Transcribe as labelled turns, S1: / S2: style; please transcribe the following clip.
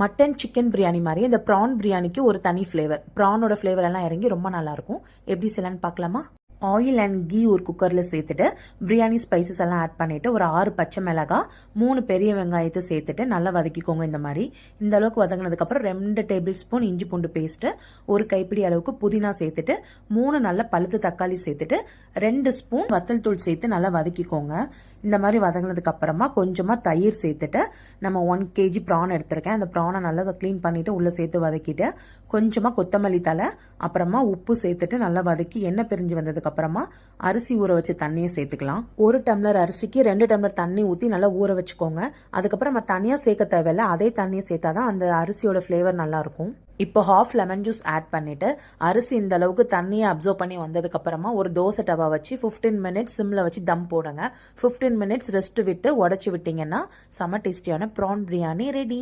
S1: Mutton chicken biryani மாதிரி இந்த PRAN பிரியாணிக்கு ஒரு தனி ஃப்ளேவர், ப்ரானோட ஃப்ளேவர் எல்லாம் இறங்கி ரொம்ப நல்லாயிருக்கும். எப்படி செய்யலான்னு பார்க்கலாமா? ஆயில் அண்ட் கீ ஒரு குக்கரில் சேர்த்துட்டு பிரியாணி ஸ்பைசஸ் எல்லாம் ஆட் பண்ணிவிட்டு ஒரு 6 பச்சை மிளகாய் 3 பெரிய வெங்காயத்தை சேர்த்துட்டு நல்லா வதக்கிக்கோங்க. இந்த மாதிரி இந்த அளவுக்கு வதங்கினதுக்கப்புறம் 2 டேபிள் ஸ்பூன் இஞ்சி பூண்டு பேஸ்ட்டு, ஒரு கைப்பிடி அளவுக்கு புதினா சேர்த்துட்டு 3 நல்ல பழுத்து தக்காளி சேர்த்துட்டு 2 ஸ்பூன் வத்தல் தூள் சேர்த்து நல்லா வதக்கிக்கோங்க. இந்த மாதிரி வதங்கினதுக்கு அப்புறமா கொஞ்சமாக தயிர் சேர்த்துட்டு நம்ம 1 kg ப்ரான் எடுத்திருக்கேன். அந்த ப்ரானை நல்லா க்ளீன் பண்ணிவிட்டு உள்ளே சேர்த்து வதக்கிட்டு கொஞ்சமாக கொத்தமல்லி தலை அப்புறமா உப்பு சேர்த்துட்டு நல்லா வதக்கி எண்ணெய் பிரிஞ்சு வந்ததுக்கு அப்புறமா அரிசி ஊற வச்சு தண்ணியை சேர்த்துக்கலாம். 1 டம்ளர் அரிசிக்கு 2 டம்ளர் தண்ணி ஊற்றி நல்லா ஊற வச்சுக்கோங்க. அதுக்கப்புறம் நம்ம தனியாக சேர்க்க தேவையில்ல, அதே தண்ணியை சேர்த்தாதான் அந்த அரிசியோட ஃப்ளேவர் நல்லா இருக்கும். இப்போ ஹாஃப் லெமன் ஜூஸ் ஆட் பண்ணிட்டு அரிசி இந்த அளவுக்கு தண்ணியை அப்சர்வ் பண்ணி வந்ததுக்கு அப்புறமா ஒரு தோசை டவா வச்சு 15 மினிட்ஸ் சிம்ல வச்சு தம் போடுங்க. 15 மினிட்ஸ் ரெஸ்ட் விட்டு உடச்சி விட்டீங்கன்னா செம டேஸ்டியான ப்ரான் பிரியாணி ரெடி.